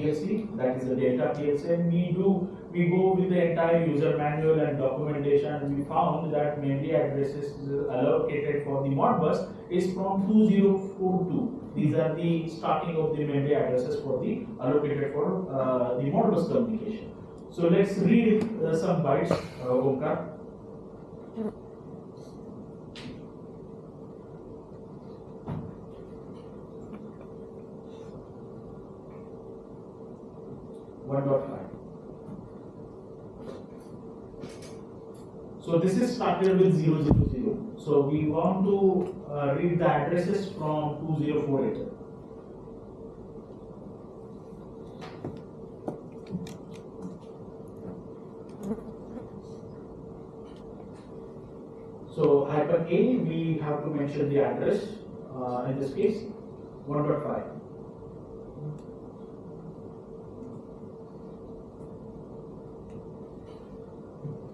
PLC, that is the Delta PLC, and we go with the entire user manual and documentation, and we found that memory addresses allocated for the Modbus is from 2042. These are the starting of the memory addresses for the allocated for the Modbus communication. So let's read some bytes, Omkar. So this is started with 000. So we want to read the addresses from 2048. So hyphen A, we have to mention the address, in this case 1.5.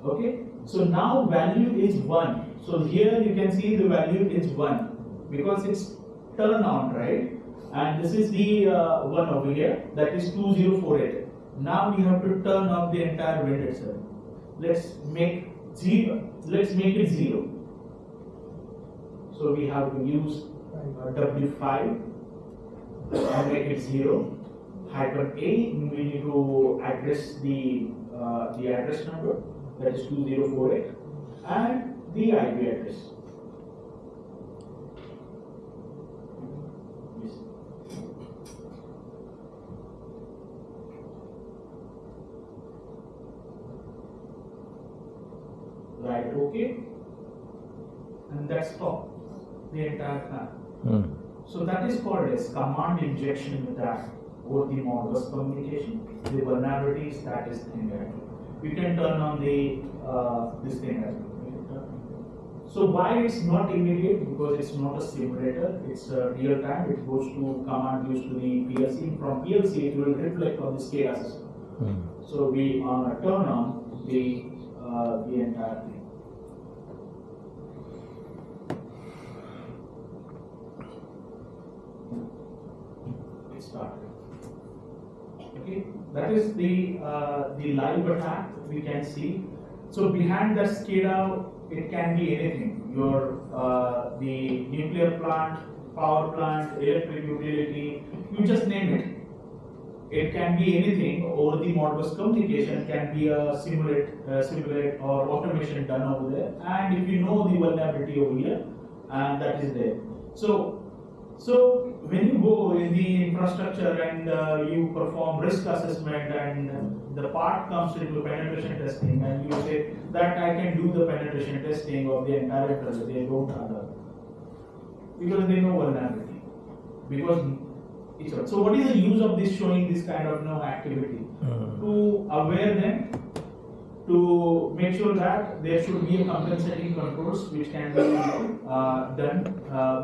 Okay, so now value is 1. So here you can see the value is 1 because it's turned on, right? And this is the 1 over here, that is 2048. Now we have to turn off the entire wind itself. Let's make it 0. So we have to use W5 and make it 0. Hyphen A, we need to address the address number, that is 2048, and the IP address. Yes. Right, okay, and that's all, the entire plan. So that is called as command injection attack or the Modbus communication. The vulnerabilities, that is thing that you can turn on the this thing as well. So why it's not immediate? Because it's not a simulator, it's real time. It goes to command used to the PLC. From PLC it will reflect on the SCADA system. So we turn on the entire thing. It started. Okay, that is the live attack we can see. So behind that SCADA, it can be anything. Your the nuclear plant, power plant, electric utility, you just name it. It can be anything over the Modbus communication. It can be a simulate or automation done over there. And if you know the vulnerability over here, and that is there. So when you go in the infrastructure and you perform risk assessment and the part comes into penetration testing and you say that I can do the penetration testing of the entire infrastructure, they don't allow, because they know vulnerability. So what is the use of this showing this kind of activity? To aware them, to make sure that there should be a compensating controls which can be done,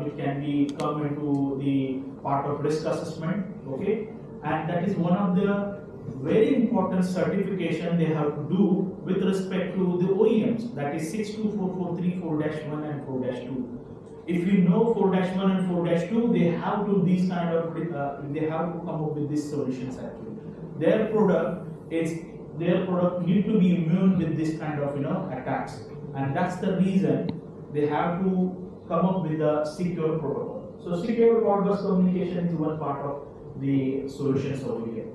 which can be come into the part of risk assessment, okay? And that is one of the very important certification they have to do with respect to the OEMs, that is 62443, 4-1 and 4-2. If you know 4-1 and 4-2, they have to these kind of they have to come up with these solutions actually. Their product need to be immune with this kind of attacks, and that's the reason they have to come up with a secure protocol. So secure Modbus communication is one part of the solutions over here,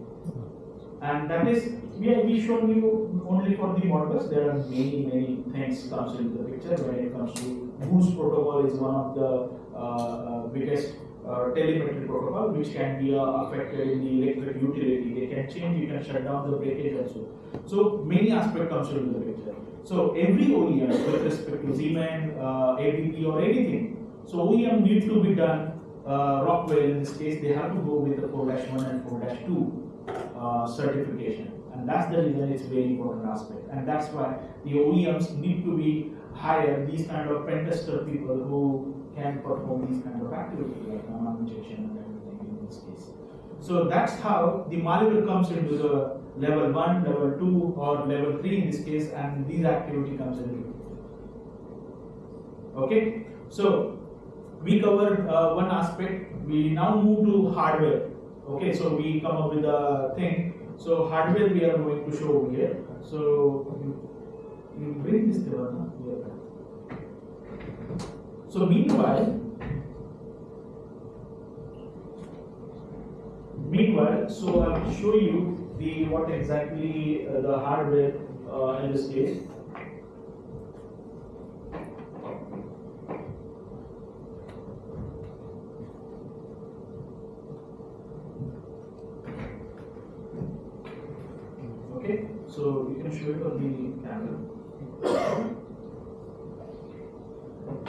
and that is we shown you only for the Modbus. There are many things comes into the picture when it comes to Boost protocol is one of the biggest telemetry protocol which can be affected in the electric utility. They can change, you can shut down the breakage also. So many aspects comes into the picture. So every OEM with respect to Siemens, ABB or anything, so OEM needs to be done, Rockwell in this case, they have to go with the 4-1 and 4-2 certification. And that's the reason it's very important aspect. And that's why the OEMs need to be hire these kind of pen tester people who can perform these kind of activities like command injection and everything in this case. So that's how the malware comes into the level 1, level 2 or level 3 in this case, and these activity comes into. Okay, so we covered one aspect. We now move to hardware. Okay, so we come up with a thing. So hardware we are going to show over here. So you bring this Devana here. So meanwhile, so I will show you the what exactly the hardware in this case. Okay, so you can show it on the camera.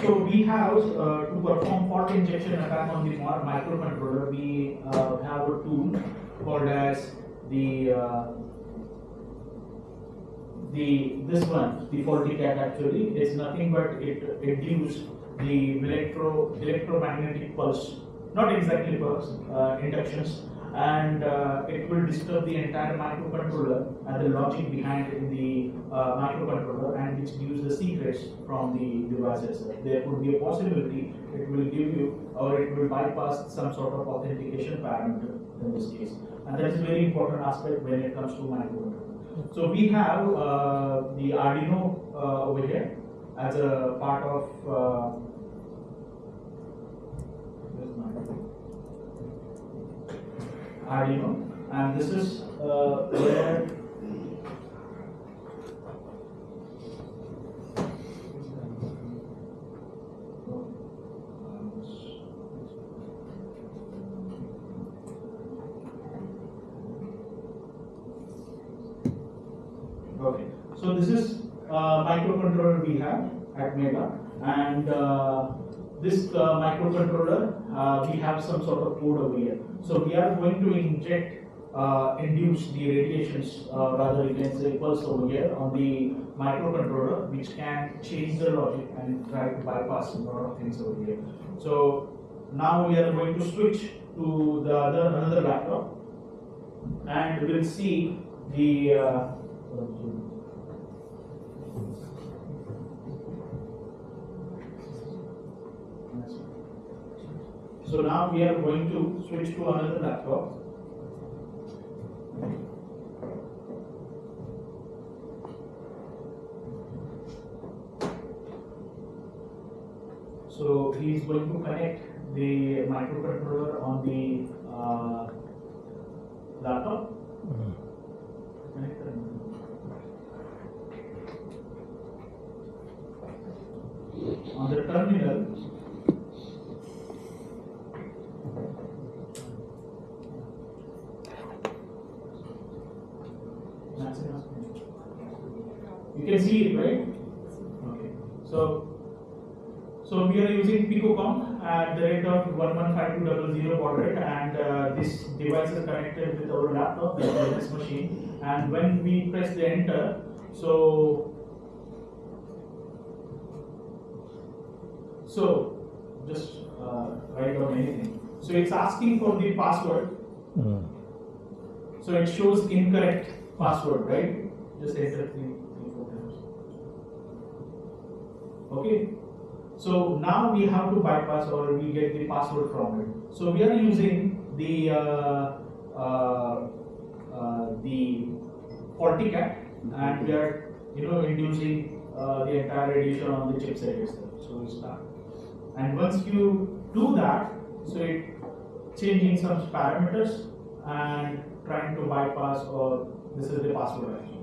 So we have to perform fault injection attack on the microcontroller. We have a tool called as the faulty cat. Actually, it's nothing but it induces the electromagnetic pulse, not exactly pulse, inductions, and it will disturb the entire microcontroller and the logic behind the microcontroller, and which gives the secrets from the devices. There could be a possibility it will give you, or it will bypass some sort of authentication parameter in this case, and that is a very important aspect when it comes to microcontroller. So we have the Arduino over here as a part of Arduino, and this is where okay. So this is microcontroller we have at Mega, and this microcontroller we have some sort of code over here. So we are going to induce the radiations, rather you can say pulse over here on the microcontroller, which can change the logic and try to bypass a lot of things over here. So now we are going to switch to the another laptop, and we'll see the so now we are going to switch to another laptop. So he is going to connect the microcontroller on the laptop. On the terminal, you can see it, right? Okay. So we are using Picocom at the rate of 115200 baud rate, and this device is connected with our laptop, this machine. And when we press the enter, so just write down anything. So it's asking for the password. So it shows incorrect password, right? Just enter 3-4 times. Okay. So now we have to bypass, or we get the password from it. So we are using the faulty cat, and we are inducing the entire radiation on the chipset itself. So we start, and once you do that, so it changing some parameters and trying to bypass, or this is the password actually.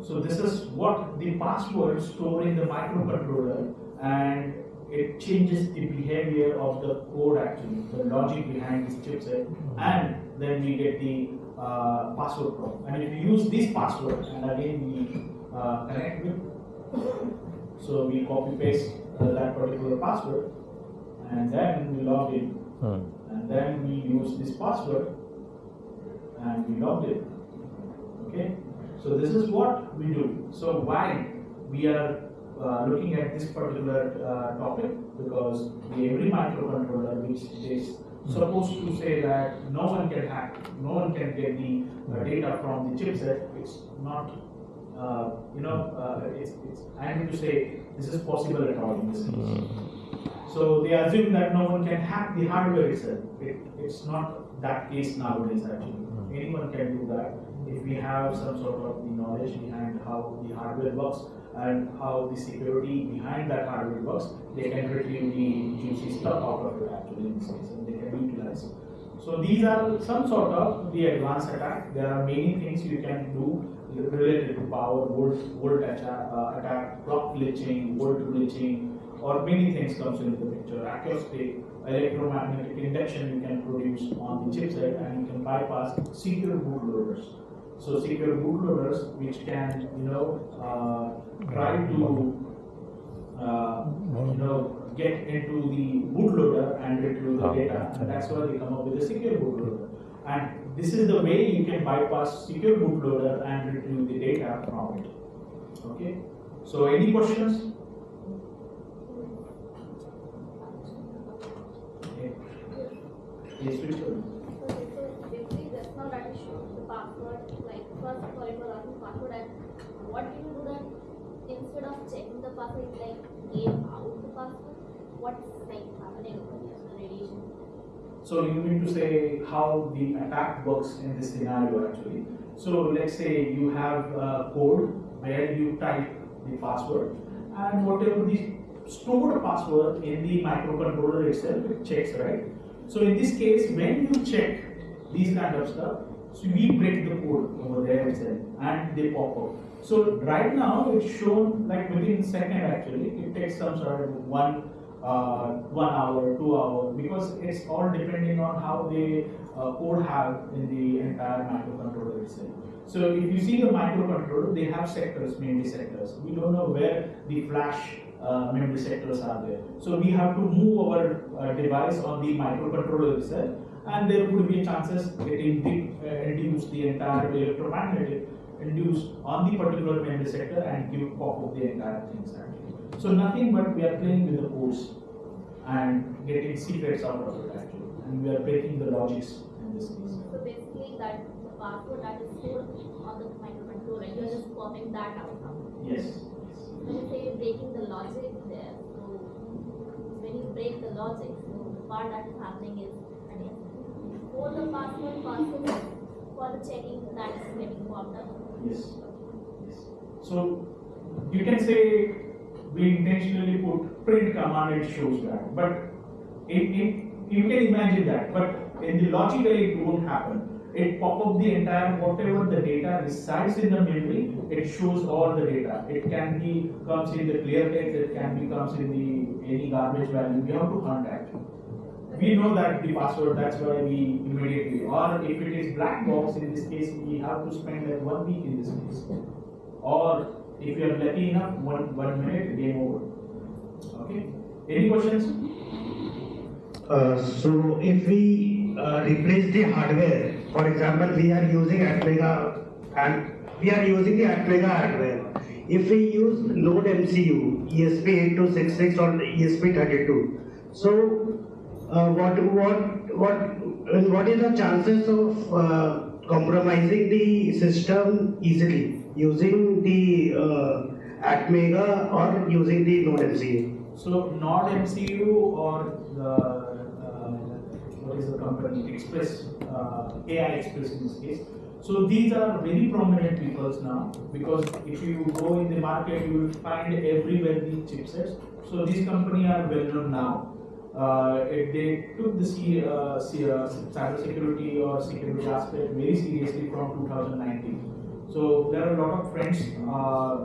So this is what the password stored in the microcontroller, and it changes the behavior of the code actually, the logic behind this chipset, and then we get the password prompt. And if you use this password, and again we connect with, so we copy paste that particular password, and then we log in, and then we use this password, and we log in. Okay. So this is what we do. So why we are looking at this particular topic, because every microcontroller which is supposed to say that no one can hack, no one can get the data from the chipset, it's not I need to say this is possible at all in this case. So they assume that no one can hack the hardware itself. It's not that case nowadays actually. Anyone can do that if we have some sort of the knowledge behind how the hardware works and how the security behind that hardware works. They can retrieve the juicy stuff out of it actually in this case, and they can utilize it. So these are some sort of the advanced attack. There are many things you can do related to power, volt attack, clock glitching, volt glitching, or many things comes into the picture. Acoustic, electromagnetic induction you can produce on the chipset, and you can bypass secure bootloaders. So secure bootloaders which can try to get into the bootloader and retrieve the data, and that's why they come up with a secure bootloader. And this is the way you can bypass secure bootloader and retrieve the data from it. Okay. So any questions? Okay. Yes, Richard. Basically, just now that is showing the password. Like first, sorry for asking password. And what do you do then? Instead of checking the password, like gave out the password. What's like happening over here? The radiation. So you mean to say how the attack works in this scenario actually. So let's say you have a code where you type the password, and whatever the stored password in the microcontroller itself, it checks, right? So in this case, when you check these kind of stuff, so we break the code over there itself and they pop up. So right now it's shown like within a second actually. It takes some sort of 1 hour, 2 hours, because it's all depending on how the code have in the entire microcontroller itself. So if you see the microcontroller, they have sectors, memory sectors. We don't know where the flash memory sectors are there. So we have to move our device on the microcontroller itself, and there could be chances getting induced the entire electromagnetic induced on the particular memory sector and give pop up the entire things actually. So nothing but we are playing with the codes and getting secrets out of it actually, and we are breaking the logics in this case. So basically, that the password that is stored on the microcontroller, you're just popping that out now. Yes. When you say breaking the logic there, so when you break the logic, so the part that is happening is again for the password passes for the checking that is getting popped up. Yes. Yes. So you can say we intentionally put print command, it shows that, but you can imagine that, but in the logically it won't happen. It pop up the entire whatever the data resides in the memory, it shows all the data. It can be comes in the clear text, it can be comes in the any garbage value. We have to hunt actually. We know that the password, that's why we immediately, or if it is black box in this case, we have to spend like 1 week in this case. Or if you are lucky enough, one minute, game over. Okay. Any questions? So if we replace the hardware, for example, we are using Atmega and we are using the Atmega hardware. If we use Node MCU, ESP8266 or ESP32, so what is the chances of compromising the system easily using the Atmega or using the Node MCU? So Node MCU or the what is the company Express AI Express in this case. So these are very prominent vehicles now, because if you go in the market, you will find everywhere these chipsets. So these companies are well known now. They took the cyber security or security aspect very seriously from 2019. So there are a lot of friends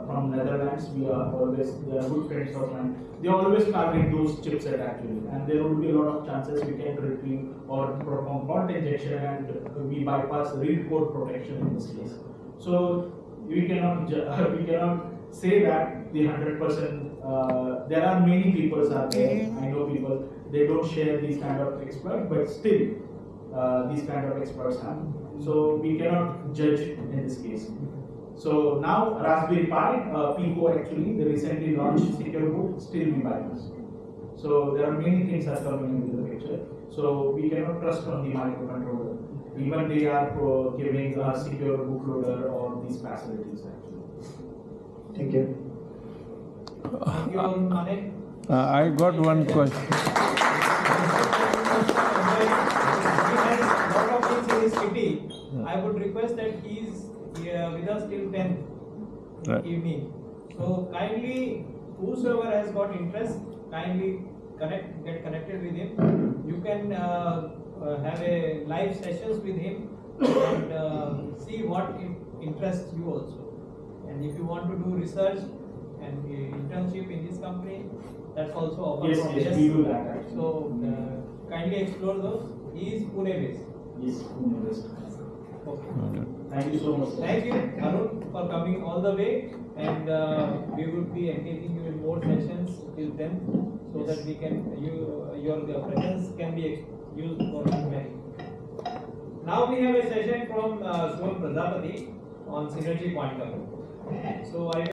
from Netherlands. They are good friends of mine. They always target those chipset actually, and there will be a lot of chances we can retrieve or perform fault injection, and we bypass read code protection in this case. So we cannot say that the 100%. There are many people out there. I know people. They don't share these kind of experts, but still these kind of experts have. So we cannot judge in this case. So now Raspberry Pi, Pico actually, they recently launched secure boot, still we bypass. So there are many things that are coming into the picture. So we cannot trust on the microcontroller. Even they are giving a secure bootloader or these facilities actually. Thank you. Thank you, Arun Mane. I got one question. Lot of things in his city. I would request that he is with us till 10 Right. evening. So kindly, whosoever has got interest, kindly get connected with him. You can have a live sessions with him and see what interests you also. And if you want to do research and internship in his company, that's also offered Yes, from yes, uh, this. we do that actually. So kindly explore those. He is Pune based. Yes. Okay. Thank you so much. Thank you, Arun, for coming all the way, and we would be engaging you in more sessions till then, so that we can your presence can be used for many. Now we have a session from Suman Prajapati on synergy point of view. So I